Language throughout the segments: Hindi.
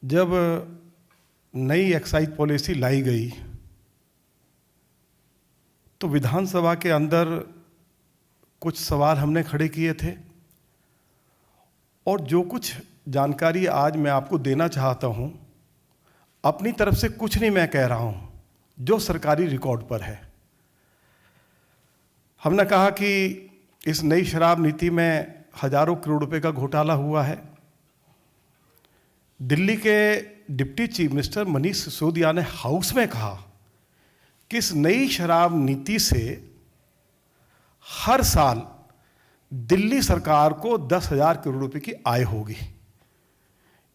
जब नई एक्साइज पॉलिसी लाई गई तो विधानसभा के अंदर कुछ सवाल हमने खड़े किए थे और जो कुछ जानकारी आज मैं आपको देना चाहता हूं, अपनी तरफ से कुछ नहीं मैं कह रहा हूं, जो सरकारी रिकॉर्ड पर है। हमने कहा कि इस नई शराब नीति में हजारों करोड़ रुपए का घोटाला हुआ है। दिल्ली के deputy chief minister Manish Sisodia ने हाउस में कहा कि इस नई शराब नीति से हर साल दिल्ली सरकार को 10,000 करोड़ रुपए की आय होगी।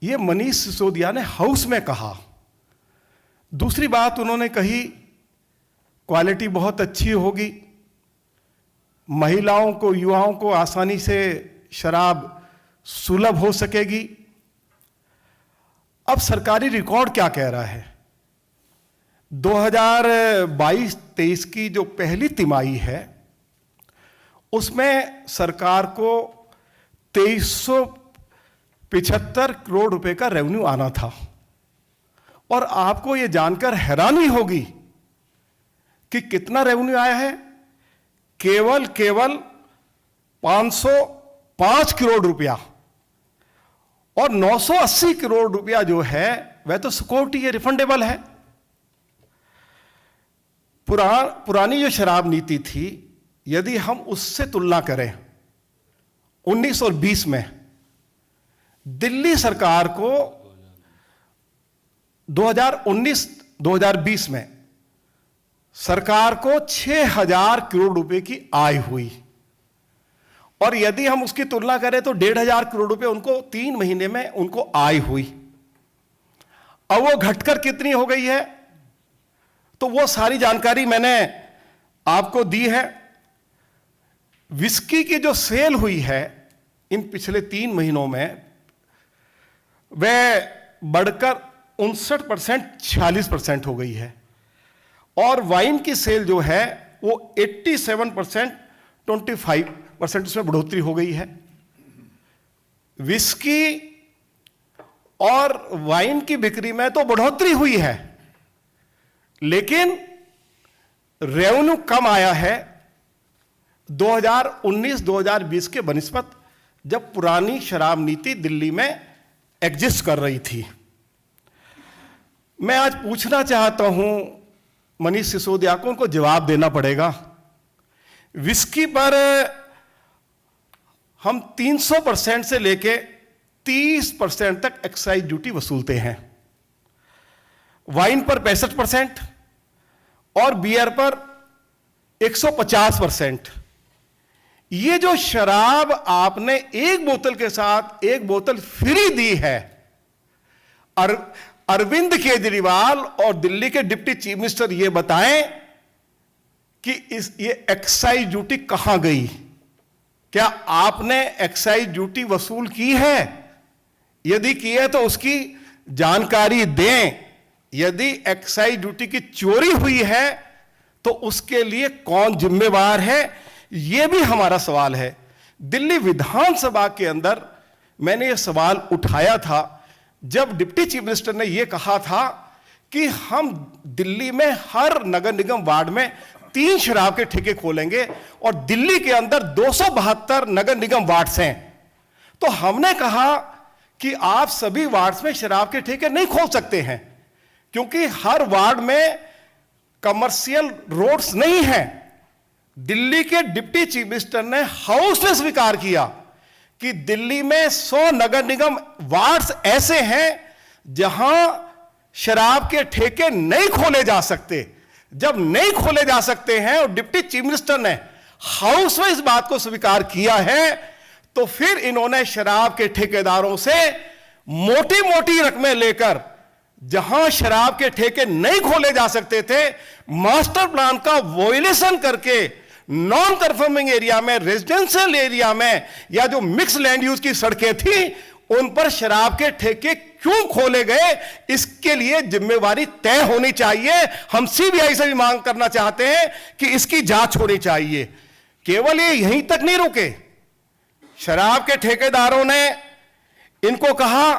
ये मनीष सिसोदिया ने हाउस में कहा। दूसरी बात उन्होंने कही, क्वालिटी बहुत अच्छी होगी, महिलाओं को, युवाओं को आसानी से शराब सुलभ हो सकेगी। अब सरकारी रिकॉर्ड क्या कह रहा है? 2022-23 की जो पहली तिमाही है उसमें सरकार को 2375 करोड़ रुपए का रेवेन्यू आना था। और आपको यह जानकर हैरानी होगी कि कितना रेवेन्यू आया है। केवल 505 करोड़ रुपया, और 980 करोड़ रुपया जो है वह तो सिक्योरिटी है, रिफंडेबल है। पुरानी जो शराब नीति थी, यदि हम उससे तुलना करें 19 और 20 में, दिल्ली सरकार को 2019-2020 में सरकार को 6,000 करोड़ रुपए की आय हुई। और यदि हम उसकी तुलना करें तो 1,500 करोड़ रुपए उनको 3 महीने में उनको आय हुई। अब वो घटकर कितनी हो गई है, तो वो सारी जानकारी मैंने आपको दी है। विस्की की जो सेल हुई है इन पिछले 3 महीनों में, वह बढ़कर 59% 46% हो गई है। और वाइन की सेल जो है वो 87% 25% उसमें बढ़ोतरी हो गई है। विस्की और वाइन की बिक्री में तो बढ़ोतरी हुई है, लेकिन रेवेन्यू कम आया है 2019-2020 के बनिस्बत, जब पुरानी शराब नीति दिल्ली में एग्जिस्ट कर रही थी। मैं आज पूछना चाहता हूं मनीष सिसोदिया को, उनको जवाब देना पड़ेगा। विस्की पर हम 300% से लेके 30% तक एक्साइज ड्यूटी वसूलते हैं, वाइन पर 65% और बियर पर 150%। ये जो शराब आपने एक बोतल के साथ एक बोतल फ्री दी है, अरविंद केजरीवाल और दिल्ली के डिप्टी चीफ मिनिस्टर ये बताएं कि ये एक्साइज ड्यूटी कहां गई? क्या आपने एक्साइज ड्यूटी वसूल की है? यदि की है तो उसकी जानकारी दें। यदि एक्साइज ड्यूटी की चोरी हुई है तो उसके लिए कौन जिम्मेवार है, यह भी हमारा सवाल है। दिल्ली विधानसभा के अंदर मैंने यह सवाल उठाया था जब डिप्टी चीफ मिनिस्टर ने यह कहा था कि हम दिल्ली में हर नगर निगम वार्ड में 3 शराब के ठेके खोलेंगे, और दिल्ली के अंदर 272 नगर निगम वार्ड्स हैं। तो हमने कहा कि आप सभी वार्ड्स में शराब के ठेके नहीं खोल सकते हैं, क्योंकि हर वार्ड में कमर्शियल रोड्स नहीं है। दिल्ली के डिप्टी चीफ मिनिस्टर ने हाउस में स्वीकार किया कि दिल्ली में 100 नगर निगम वार्ड्स ऐसे हैं जहां शराब के ठेके नहीं खोले जा सकते। जब नहीं खोले जा सकते हैं और डिप्टी चीफ मिनिस्टर ने हाउस में इस बात को स्वीकार किया है, तो फिर इन्होंने शराब के ठेकेदारों से मोटी मोटी रकमें लेकर, जहां शराब के ठेके नहीं खोले जा सकते थे, मास्टर प्लान का वोलेशन करके नॉन कंफर्मिंग एरिया में, रेजिडेंशियल एरिया में, या जो मिक्स लैंड यूज की सड़कें थी उन पर शराब के ठेके क्यों खोले गए, इसके लिए जिम्मेवारी तय होनी चाहिए। हम सीबीआई से भी मांग करना चाहते हैं कि इसकी जांच होनी चाहिए। केवल ये यहीं तक नहीं रुके, शराब के ठेकेदारों ने इनको कहा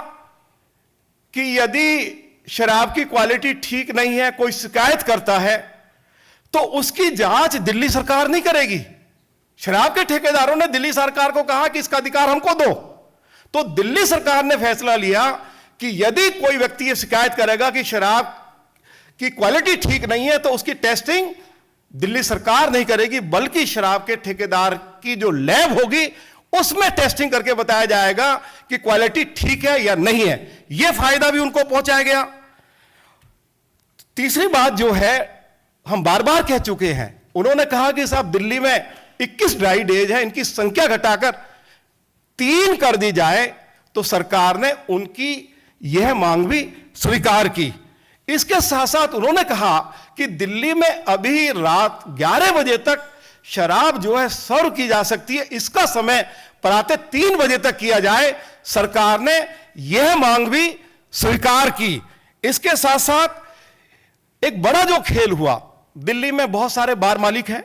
कि यदि शराब की क्वालिटी ठीक नहीं है, कोई शिकायत करता है, तो उसकी जांच दिल्ली सरकार नहीं करेगी। शराब के ठेकेदारों ने दिल्ली सरकार को कहा कि इसका अधिकार हमको दो, तो दिल्ली सरकार ने फैसला लिया कि यदि कोई व्यक्ति ये शिकायत करेगा कि शराब की क्वालिटी ठीक नहीं है, तो उसकी टेस्टिंग दिल्ली सरकार नहीं करेगी, बल्कि शराब के ठेकेदार की जो लैब होगी उसमें टेस्टिंग करके बताया जाएगा कि क्वालिटी ठीक है या नहीं है। यह फायदा भी उनको पहुंचाया गया। तीसरी बात जो है, हम बार बार कह चुके हैं, उन्होंने कहा कि साहब दिल्ली में 21 ड्राई डेज है, इनकी संख्या घटाकर 3 कर दी जाए, तो सरकार ने उनकी यह मांग भी स्वीकार की। इसके साथ साथ उन्होंने कहा कि दिल्ली में अभी रात 11 बजे तक शराब जो है सर्व की जा सकती है, इसका समय प्रातः 3 बजे तक किया जाए। सरकार ने यह मांग भी स्वीकार की। इसके साथ साथ एक बड़ा जो खेल हुआ, दिल्ली में बहुत सारे बार मालिक हैं,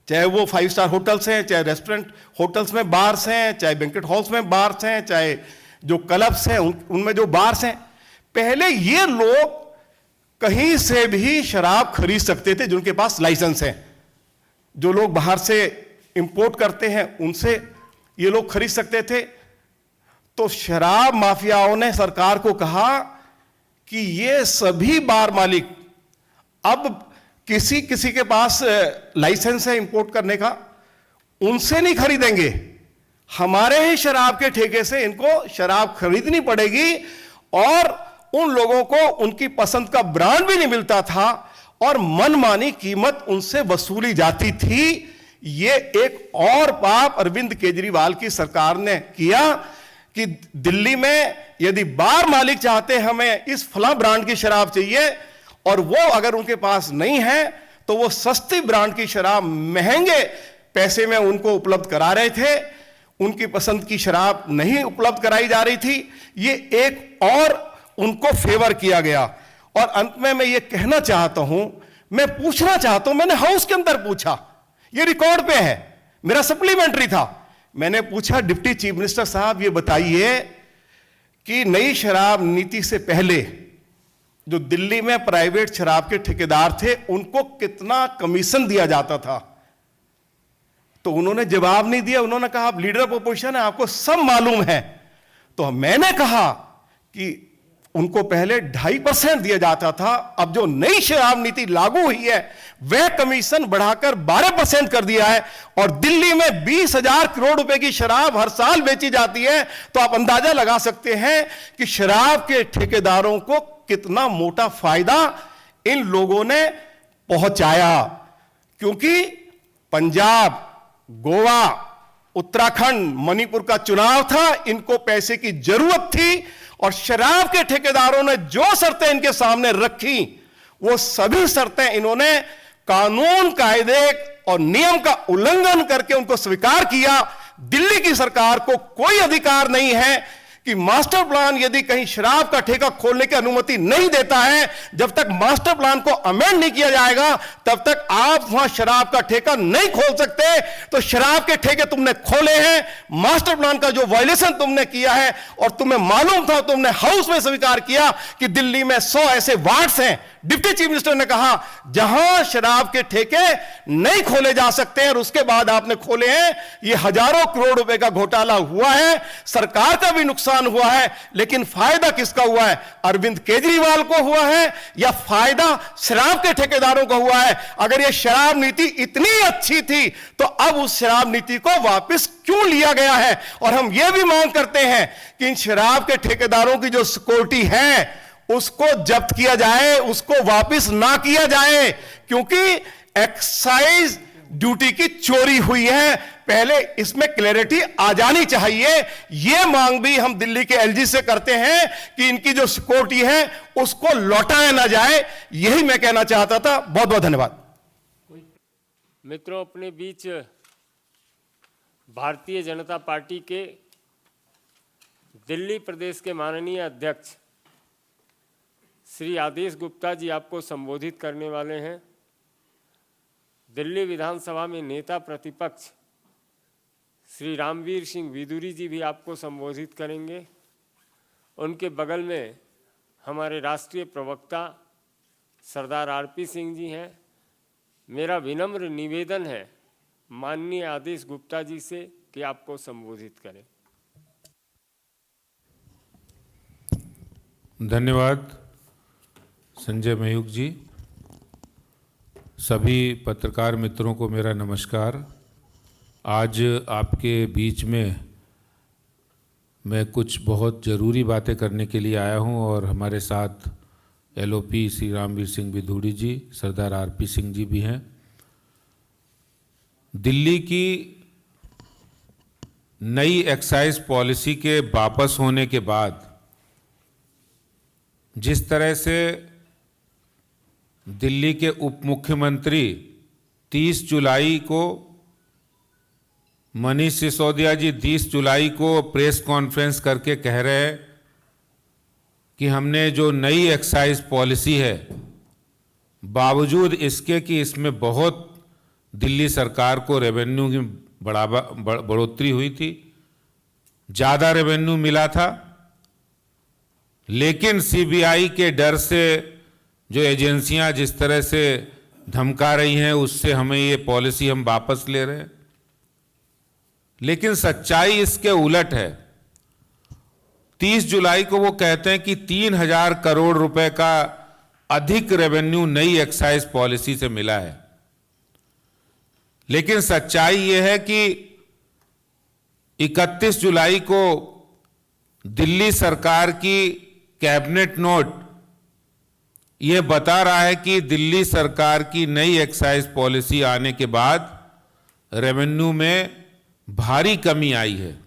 चाहे वो 5 स्टार होटल्स हैं, चाहे रेस्टोरेंट होटल्स में बार्स हैं, चाहे बैंक्वेट हॉल्स में बार्स हैं, चाहे जो क्लब्स हैं उनमें जो बार्स हैं। पहले ये लोग कहीं से भी शराब खरीद सकते थे जिनके पास लाइसेंस है। जो लोग बाहर से इंपोर्ट करते हैं उनसे ये लोग खरीद सकते थे। तो शराब माफियाओं ने सरकार को कहा कि ये सभी बार मालिक अब किसी के पास लाइसेंस है इंपोर्ट करने का, उनसे नहीं खरीदेंगे, हमारे ही शराब के ठेके से इनको शराब खरीदनी पड़ेगी। और उन लोगों को उनकी पसंद का ब्रांड भी नहीं मिलता था और मनमानी कीमत उनसे वसूली जाती थी। ये एक और पाप अरविंद केजरीवाल की सरकार ने किया कि दिल्ली में यदि बार मालिक चाहते हैं हमें इस फला ब्रांड की शराब चाहिए, और वो अगर उनके पास नहीं है तो वो सस्ती ब्रांड की शराब महंगे पैसे में उनको उपलब्ध करा रहे थे। उनकी पसंद की शराब नहीं उपलब्ध कराई जा रही थी। ये एक और उनको फेवर किया गया। और अंत में मैं ये कहना चाहता हूं, मैं पूछना चाहता हूं, मैंने हाउस के अंदर पूछा, ये रिकॉर्ड पे है, मेरा सप्लीमेंट्री था, मैंने पूछा डिप्टी चीफ मिनिस्टर साहब ये बताइए कि नई शराब नीति से पहले जो दिल्ली में प्राइवेट शराब के ठेकेदार थे उनको कितना कमीशन दिया जाता था। तो उन्होंने जवाब नहीं दिया। उन्होंने कहा आप लीडर ऑफ अपोजिशन है, आपको सब मालूम है। तो मैंने कहा कि उनको पहले 2.5% दिया जाता था, अब जो नई शराब नीति लागू हुई है वह कमीशन बढ़ाकर 12% कर दिया है। और दिल्ली में 20,000 करोड़ रुपए की शराब हर साल बेची जाती है। तो आप अंदाजा लगा सकते हैं कि शराब के ठेकेदारों को कितना मोटा फायदा इन लोगों ने पहुंचाया। क्योंकि पंजाब, गोवा, उत्तराखंड, मणिपुर का चुनाव था, इनको पैसे की जरूरत थी और शराब के ठेकेदारों ने जो शर्तें इनके सामने रखी वो सभी शर्तें इन्होंने कानून, कायदे और नियम का उल्लंघन करके उनको स्वीकार किया। दिल्ली की सरकार को कोई अधिकार नहीं है कि मास्टर प्लान यदि कहीं शराब का ठेका खोलने की अनुमति नहीं देता है, जब तक मास्टर प्लान को अमेंड नहीं किया जाएगा तब तक आप वहां शराब का ठेका नहीं खोल सकते। तो शराब के ठेके तुमने खोले हैं, मास्टर प्लान का जो वायलेशन तुमने किया है, और तुम्हें मालूम था, तुमने हाउस में स्वीकार किया कि दिल्ली में 100 ऐसे वार्ड्स हैं। डिप्टी चीफ मिनिस्टर ने कहा जहां शराब के ठेके नहीं खोले जा सकते हैं और उसके बाद आपने खोले हैं। ये हजारों करोड़ रुपए का घोटाला हुआ है, सरकार का भी नुकसान हुआ है, लेकिन फायदा किसका हुआ है? अरविंद केजरीवाल को हुआ है या फायदा शराब के ठेकेदारों को हुआ है? अगर ये शराब नीति इतनी अच्छी थी तो अब उस शराब नीति को वापस क्यों लिया गया है? और हम यह भी मांग करते हैं कि इन शराब के ठेकेदारों की जो सिक्योरिटी है उसको जब्त किया जाए, उसको वापस ना किया जाए, क्योंकि एक्साइज ड्यूटी की चोरी हुई है। पहले इसमें क्लैरिटी आ जानी चाहिए। यह मांग भी हम दिल्ली के एलजी से करते हैं कि इनकी जो सिक्योरिटी है उसको लौटाया ना जाए। यही मैं कहना चाहता था। बहुत बहुत धन्यवाद। मित्रों, अपने बीच भारतीय जनता पार्टी के दिल्ली प्रदेश के माननीय अध्यक्ष श्री आदेश गुप्ता जी आपको संबोधित करने वाले हैं। दिल्ली विधानसभा में नेता प्रतिपक्ष श्री रामवीर सिंह विदुरी जी भी आपको संबोधित करेंगे। उनके बगल में हमारे राष्ट्रीय प्रवक्ता सरदार आरपी सिंह जी हैं। मेरा विनम्र निवेदन है माननीय आदेश गुप्ता जी से कि आपको संबोधित करें। धन्यवाद संजय मयूख जी। सभी पत्रकार मित्रों को मेरा नमस्कार। आज आपके बीच में मैं कुछ बहुत ज़रूरी बातें करने के लिए आया हूं और हमारे साथ एलओपी श्री रामवीर सिंह विधूड़ी जी, सरदार आरपी सिंह जी भी हैं। दिल्ली की नई एक्साइज पॉलिसी के वापस होने के बाद जिस तरह से दिल्ली के उप मुख्यमंत्री 30 जुलाई को, मनीष सिसोदिया जी 30 जुलाई को प्रेस कॉन्फ्रेंस करके कह रहे हैं कि हमने जो नई एक्साइज पॉलिसी है, बावजूद इसके कि इसमें बहुत दिल्ली सरकार को रेवेन्यू की बढ़ोतरी हुई थी, ज़्यादा रेवेन्यू मिला था, लेकिन सीबीआई के डर से जो एजेंसियां जिस तरह से धमका रही हैं, उससे हमें ये पॉलिसी हम वापस ले रहे हैं। लेकिन सच्चाई इसके उलट है। 30 जुलाई को वो कहते हैं कि 3000 करोड़ रुपए का अधिक रेवेन्यू नई एक्साइज पॉलिसी से मिला है। लेकिन सच्चाई ये है कि 31 जुलाई को दिल्ली सरकार की कैबिनेट नोट ये बता रहा है कि दिल्ली सरकार की नई एक्साइज पॉलिसी आने के बाद रेवेन्यू में भारी कमी आई है।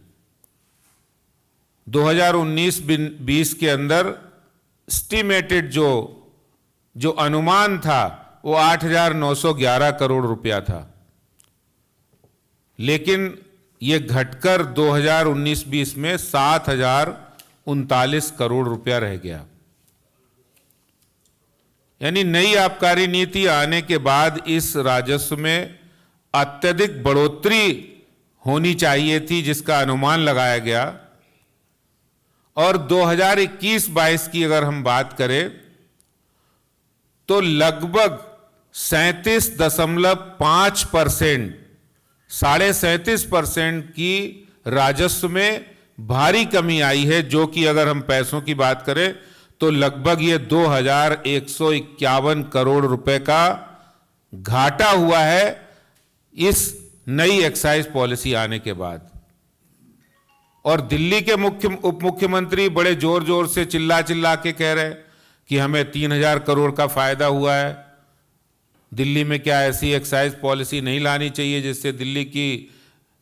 2019-20 के अंदर एस्टिमेटेड जो अनुमान था वो 8,911 करोड़ रुपया था, लेकिन ये घटकर 2019-20 में 7,039 करोड़ रुपया रह गया। यानी नई आबकारी नीति आने के बाद इस राजस्व में अत्यधिक बढ़ोतरी होनी चाहिए थी, जिसका अनुमान लगाया गया। और 2021-22 की अगर हम बात करें तो लगभग 37.5%, 37.5% की राजस्व में भारी कमी आई है, जो कि अगर हम पैसों की बात करें तो लगभग ये 2,151 करोड़ रुपए का घाटा हुआ है इस नई एक्साइज पॉलिसी आने के बाद। और दिल्ली के उप मुख्यमंत्री बड़े जोर जोर से चिल्ला चिल्ला के कह रहे हैं कि हमें 3,000 करोड़ का फायदा हुआ है। दिल्ली में क्या ऐसी एक्साइज पॉलिसी नहीं लानी चाहिए जिससे दिल्ली की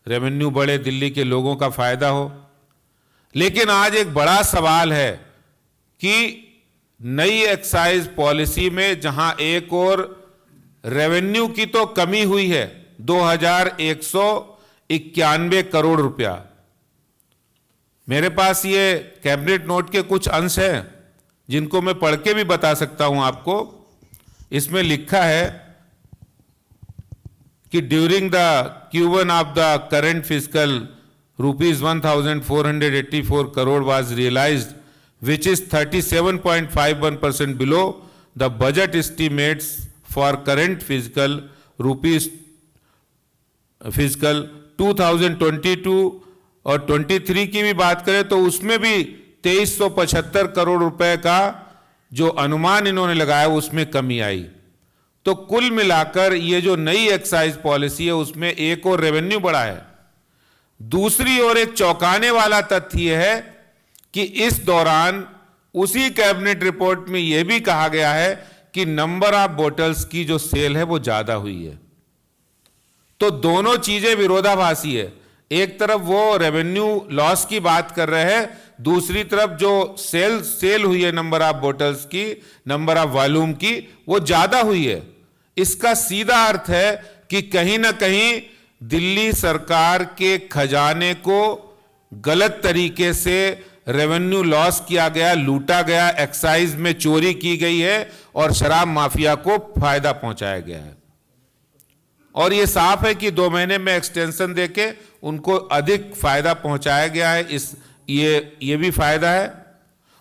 रेवेन्यू बढ़े, दिल्ली के लोगों का फायदा हो। लेकिन आज एक बड़ा सवाल है कि नई एक्साइज पॉलिसी में जहां एक और रेवेन्यू की तो कमी हुई है 2,191 करोड़ रुपया। मेरे पास ये कैबिनेट नोट के कुछ अंश हैं जिनको मैं पढ़ के भी बता सकता हूं आपको। इसमें लिखा है कि during the Q1 of the current physical ₹1,484 crore was realised, which is 37.51% below the budget estimates for current fiscal 2022 और 23 की भी बात करें तो उसमें भी 2,375 करोड़ रुपए का जो अनुमान इन्होंने लगाया उसमें कमी आई। तो कुल मिलाकर ये जो नई एक्साइज पॉलिसी है उसमें एक और रेवेन्यू बढ़ा है। दूसरी ओर एक चौंकाने वाला तथ्य यह है कि इस दौरान उसी कैबिनेट रिपोर्ट में यह भी कहा गया है कि नंबर ऑफ बोटल्स की जो सेल है वो ज्यादा हुई है। तो दोनों चीजें विरोधाभासी है। एक तरफ वो रेवेन्यू लॉस की बात कर रहे हैं, दूसरी तरफ जो सेल हुई है नंबर ऑफ बोटल्स की, नंबर ऑफ वॉल्यूम की, वो ज्यादा हुई है। इसका सीधा अर्थ है कि कहीं ना कहीं दिल्ली सरकार के खजाने को गलत तरीके से रेवेन्यू लॉस किया गया, लूटा गया, एक्साइज में चोरी की गई है और शराब माफिया को फायदा पहुंचाया गया है। और यह साफ है कि 2 महीने में एक्सटेंशन देके उनको अधिक फायदा पहुंचाया गया है। ये भी फायदा है।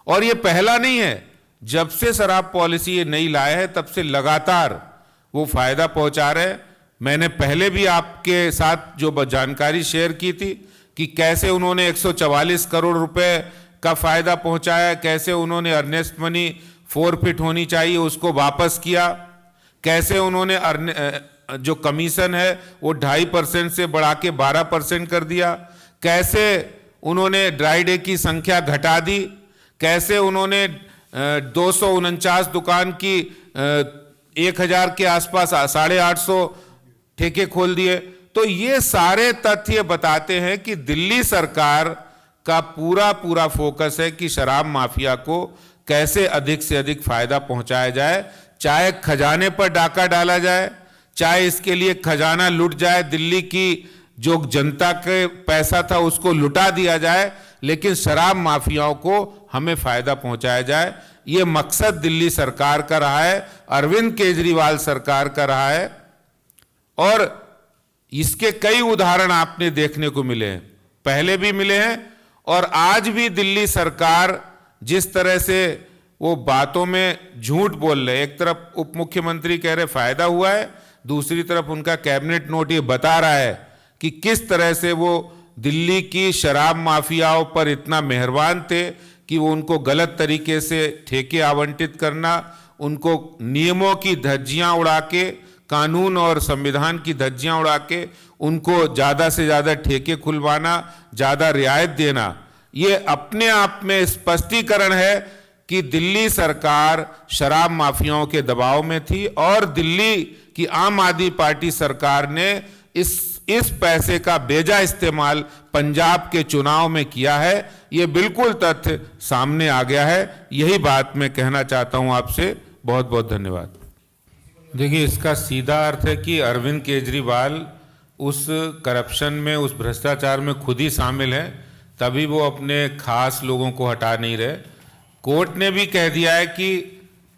और ये पहला नहीं है, जब से शराब पॉलिसी ये नई लाए है तब से लगातार वो फायदा पहुंचा रहे। मैंने पहले भी आपके साथ जो जानकारी शेयर की थी कि कैसे उन्होंने 144 करोड़ रुपए का फायदा पहुंचाया, कैसे उन्होंने अर्नेस्ट मनी फोरफिट होनी चाहिए उसको वापस किया, कैसे उन्होंने जो कमीशन है वो 2.5% से बढ़ा के 12% कर दिया, कैसे उन्होंने ड्राई डे की संख्या घटा दी, कैसे उन्होंने 249 दुकान की 1000 के आसपास 850 ठेके खोल दिए। तो ये सारे तथ्य बताते हैं कि दिल्ली सरकार का पूरा फोकस है कि शराब माफिया को कैसे अधिक से अधिक फायदा पहुंचाया जाए, चाहे खजाने पर डाका डाला जाए, चाहे इसके लिए खजाना लूट जाए, दिल्ली की जो जनता के पैसा था उसको लुटा दिया जाए, लेकिन शराब माफियाओं को हमें फायदा पहुंचाया जाए। ये मकसद दिल्ली सरकार का रहा है, अरविंद केजरीवाल सरकार का रहा है, और इसके कई उदाहरण आपने देखने को मिले हैं, पहले भी मिले हैं और आज भी दिल्ली सरकार जिस तरह से वो बातों में झूठ बोल रहे, एक तरफ उप मुख्यमंत्री कह रहे फायदा हुआ है, दूसरी तरफ उनका कैबिनेट नोट ये बता रहा है कि किस तरह से वो दिल्ली की शराब माफियाओं पर इतना मेहरबान थे कि वो उनको गलत तरीके से ठेके आवंटित करना, उनको नियमों की धज्जियां उड़ा के, कानून और संविधान की धज्जियां उड़ा के उनको ज़्यादा से ज़्यादा ठेके खुलवाना, ज़्यादा रियायत देना, ये अपने आप में स्पष्टीकरण है कि दिल्ली सरकार शराब माफियाओं के दबाव में थी और दिल्ली की आम आदमी पार्टी सरकार ने इस पैसे का बेजा इस्तेमाल पंजाब के चुनाव में किया है। ये बिल्कुल तथ्य सामने आ गया है। यही बात मैं कहना चाहता हूं आपसे। बहुत बहुत धन्यवाद। देखिए, इसका सीधा अर्थ है कि अरविंद केजरीवाल उस करप्शन में, उस भ्रष्टाचार में खुद ही शामिल है, तभी वो अपने खास लोगों को हटा नहीं रहे। कोर्ट ने भी कह दिया है कि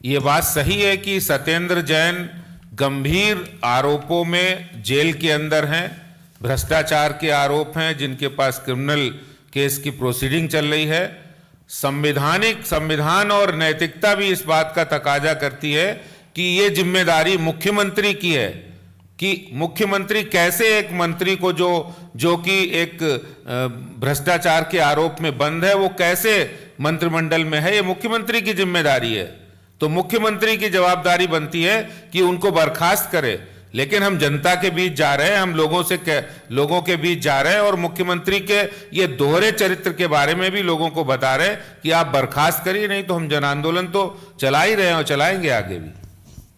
ये बात सही है कि सत्येंद्र जैन गंभीर आरोपों में जेल के अंदर हैं, भ्रष्टाचार के आरोप हैं, जिनके पास क्रिमिनल केस की प्रोसीडिंग चल रही है। संविधान और नैतिकता भी इस बात का तकाजा करती है कि ये जिम्मेदारी मुख्यमंत्री की है कि मुख्यमंत्री कैसे एक मंत्री को जो कि एक भ्रष्टाचार के आरोप में बंद है, वो कैसे मंत्रिमंडल में है, ये मुख्यमंत्री की जिम्मेदारी है। तो मुख्यमंत्री की जवाबदारी बनती है कि उनको बर्खास्त करे। लेकिन हम जनता के बीच जा रहे हैं, हम लोगों के बीच जा रहे हैं और मुख्यमंत्री के ये दोहरे चरित्र के बारे में भी लोगों को बता रहे हैं कि आप बर्खास्त करिए, नहीं तो हम जन आंदोलन तो चला ही रहे हैं और चलाएंगे आगे भी।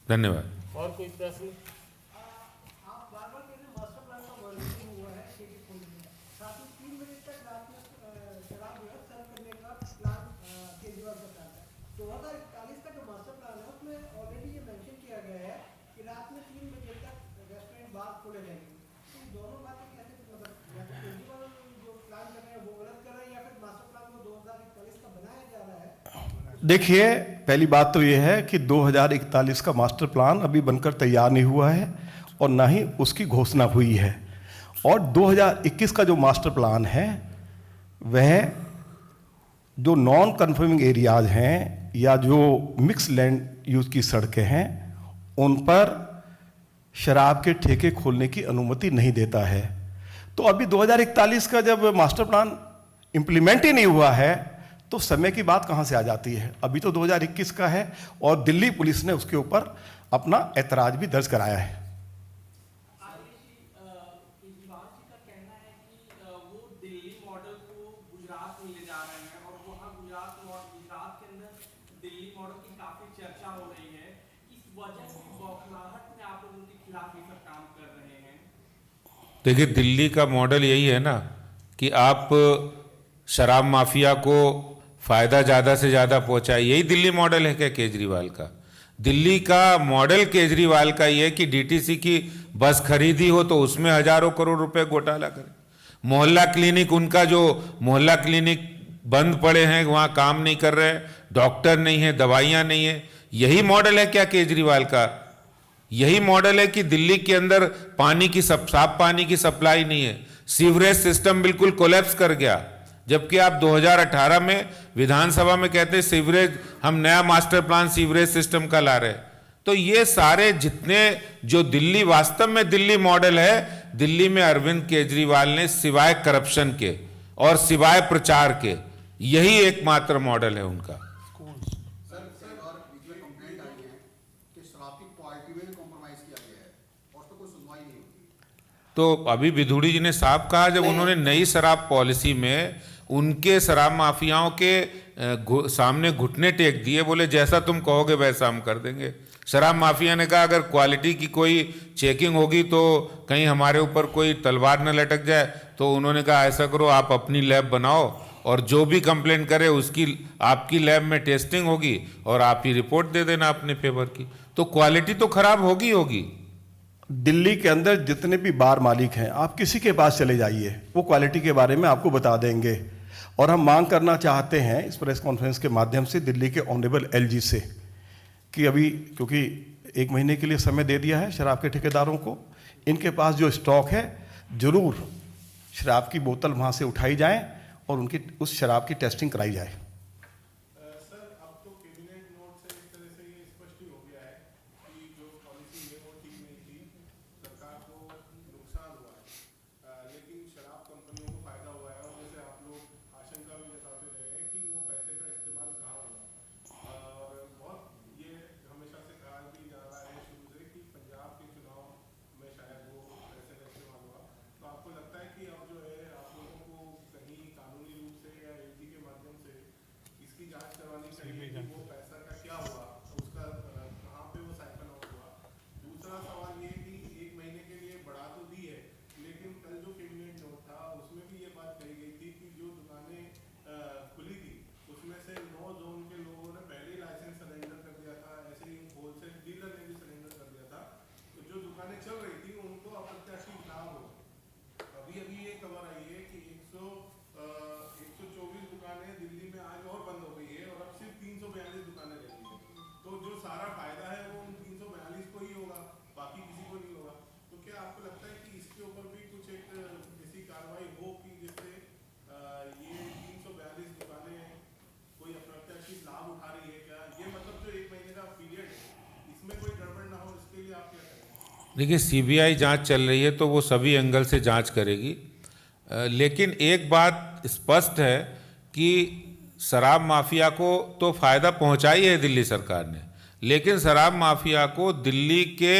धन्यवाद। और कोई प्रश्न? देखिए, पहली बात तो यह है कि 2041 का मास्टर प्लान अभी बनकर तैयार नहीं हुआ है और ना ही उसकी घोषणा हुई है। और 2021 का जो मास्टर प्लान है वह जो नॉन कन्फर्मिंग एरियाज हैं या जो मिक्स लैंड यूज की सड़कें हैं उन पर शराब के ठेके खोलने की अनुमति नहीं देता है। तो अभी 2041 का जब मास्टर प्लान इम्प्लीमेंट ही नहीं हुआ है तो समय की बात कहाँ से आ जाती है। अभी तो 2021 का है और दिल्ली पुलिस ने उसके ऊपर अपना ऐतराज भी दर्ज कराया है। केजरीवाल जी का कहना है कि वो दिल्ली मॉडल को गुजरात में ले जा रहे हैं और वहाँ गुजरात के अंदर दिल्ली मॉडल की काफी चर्चा हो रही है। इस वजह से बौखलाहट में आप लोगों के खिलाफ ये सब काम कर रहे हैं। देखिए, दिल्ली का मॉडल यही है ना कि आप शराब माफिया को फायदा ज्यादा से ज्यादा पहुंचाए। यही दिल्ली मॉडल है क्या केजरीवाल का? दिल्ली का मॉडल केजरीवाल का ये कि डीटीसी की बस खरीदी हो तो उसमें हजारों करोड़ रुपए घोटाला करे। मोहल्ला क्लिनिक, उनका जो मोहल्ला क्लिनिक बंद पड़े हैं, वहां काम नहीं कर रहे, डॉक्टर नहीं है, दवाइयां नहीं है। यही मॉडल है क्या केजरीवाल का? यही मॉडल है कि दिल्ली के अंदर पानी की साफ पानी की सप्लाई नहीं है, सीवरेज सिस्टम बिल्कुल कोलैप्स कर गया, जबकि आप 2018 में विधानसभा में कहते सीवरेज, हम नया मास्टर प्लान सीवरेज सिस्टम का ला रहे। तो ये सारे जितने जो दिल्ली, वास्तव में दिल्ली मॉडल है, दिल्ली में अरविंद केजरीवाल ने सिवाय करप्शन के और सिवाय प्रचार के यही एकमात्र मॉडल है उनका। सर और बीच में कंप्लेंट आई है कि शराब की क्वालिटी में कॉम्प्रोमाइज किया गया है और उस पर कोई सुनवाई नहीं होती। तो अभी विधुड़ी जी ने साफ कहा, जब उन्होंने नई शराब पॉलिसी में उनके शराब माफियाओं के सामने घुटने टेक दिए, बोले जैसा तुम कहोगे वैसा हम कर देंगे। शराब माफिया ने कहा अगर क्वालिटी की कोई चेकिंग होगी तो कहीं हमारे ऊपर कोई तलवार न लटक जाए, तो उन्होंने कहा ऐसा करो आप अपनी लैब बनाओ और जो भी कंप्लेन करे उसकी आपकी लैब में टेस्टिंग होगी और आप ही रिपोर्ट दे देना अपने फेवर की। तो क्वालिटी तो खराब होगी होगी। दिल्ली के अंदर जितने भी बार मालिक हैं, आप किसी के पास चले जाइए, वो क्वालिटी के बारे में आपको बता देंगे। और हम मांग करना चाहते हैं इस प्रेस कॉन्फ्रेंस के माध्यम से दिल्ली के ऑनरेबल एलजी से कि अभी क्योंकि 1 महीने के लिए समय दे दिया है शराब के ठेकेदारों को, इनके पास जो स्टॉक है जरूर शराब की बोतल वहाँ से उठाई जाए और उनकी उस शराब की टेस्टिंग कराई जाए। सर अब तो कैबिनेट नोट से एक तरह से ये स्पष्ट ही हो गया है कि जो पॉलिसी है वो ठीक नहीं थी, सरकार को नुकसान हुआ है, लेकिन शराब कंपनियों को फायदा हुआ है। और जैसे आप लोग आशंका भी जताते रहे हैं कि वो पैसे का इस्तेमाल कहाँ हुआ, और बहुत ये हमेशा से कहा भी जा रहा है शुरू से कि पंजाब के चुनाव में शायद वो पैसे का इस्तेमाल हुआ। तो आपको लगता है कि अब जो है आप लोगों को कहीं कानूनी रूप से या एलजी के माध्यम से इसकी जांच करवानी चाहिए कि वो पैसा का क्या हुआ, उसका कहाँ पे वो साइफन आउट हुआ। दूसरा सवाल ये कि 1 महीने के लिए बढ़ा तो दी है, लेकिन कल जो कैबिनेट नोट था उसमें भी ये बात कही गई थी कि जो दुकानें खुली थी उसमें से 9 जोन के लोगों ने पहले ही लाइसेंस सरेंडर कर दिया था, ऐसे ही होलसेल डीलर ने भी सरेंडर कर दिया था। तो जो दुकानें चल रही थी उनको अप्रत्याशित लाभ हो। अभी अभी ये खबर आई है कि 124 दुकानें दिल्ली में आज और बंद हो गई है और अब सिर्फ 342 दुकानें रह गई है। तो जो सारा फायदा है वो उन 342 को ही होगा, बाकी किसी को नहीं होगा। तो क्या आपको लगता है कि इसके ऊपर भी कुछ एक ऐसी कार्रवाई हो कि जिससे ये 342 दुकानें कोई अप्रत्याशित लाभ उठा रही है? क्या ये मतलब जो 1 महीने का पीरियड है इसमें कोई गड़बड़ ना हो, इसके लिए आप क्या करेंगे? देखिए सीबीआई जांच चल रही है तो वो सभी एंगल से जांच करेगी, लेकिन एक बात स्पष्ट है कि शराब माफिया को तो फायदा पहुंचाई है दिल्ली सरकार ने, लेकिन शराब माफिया को दिल्ली के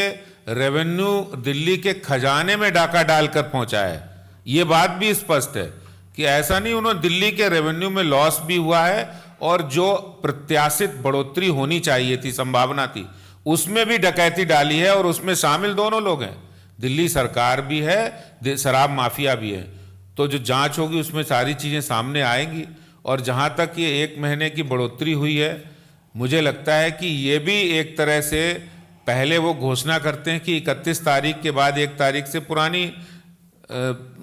रेवेन्यू, दिल्ली के खजाने में डाका डालकर पहुंचाया है। ये बात भी स्पष्ट है कि ऐसा नहीं, उन्होंने दिल्ली के रेवेन्यू में लॉस भी हुआ है और जो प्रत्याशित बढ़ोतरी होनी चाहिए थी, संभावना थी, उसमें भी डकैती डाली है और उसमें शामिल दोनों लोग हैं, दिल्ली सरकार भी है, शराब माफिया भी है। तो जो जांच होगी उसमें सारी चीज़ें सामने आएंगी। और जहां तक ये 1 महीने की बढ़ोतरी हुई है, मुझे लगता है कि ये भी एक तरह से, पहले वो घोषणा करते हैं कि 31 तारीख के बाद 1 तारीख से पुरानी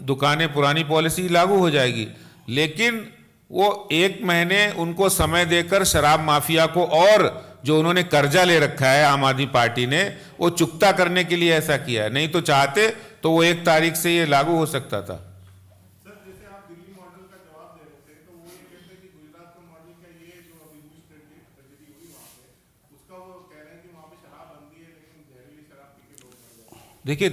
दुकानें, पुरानी पॉलिसी लागू हो जाएगी, लेकिन वो 1 महीने उनको समय देकर शराब माफिया को, और जो उन्होंने कर्जा ले रखा है आम आदमी पार्टी ने, वो चुकता करने के लिए ऐसा किया है। नहीं तो चाहते तो वो 1 तारीख से ये लागू हो सकता था। सर जैसे आप दिल्ली मॉडल का जवाब दे रहे थे तो वो ये कहते हैं कि गुजरात का मॉडल का ये जो अभी ट्रेजेडी हुई वहाँ पे, उसका वो कह रहे हैं कि वहाँ पे शराब बनती है लेकिन जहरीली शराब पी के लोग मर जाते हैं। देखिए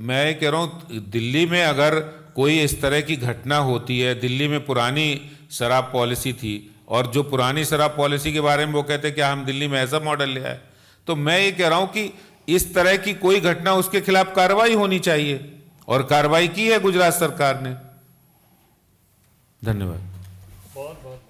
मैं कह रहा हूँ, दिल्ली में अगर कोई इस तरह की घटना होती है, दिल्ली में पुरानी शराब पॉलिसी थी और जो पुरानी शराब पॉलिसी के बारे में वो कहते हैं कि हम दिल्ली में ऐसा मॉडल ले आए, तो मैं ये कह रहा हूँ कि इस तरह की कोई घटना, उसके खिलाफ कार्रवाई होनी चाहिए और कार्रवाई की है गुजरात सरकार ने। धन्यवाद। बहुत बहुत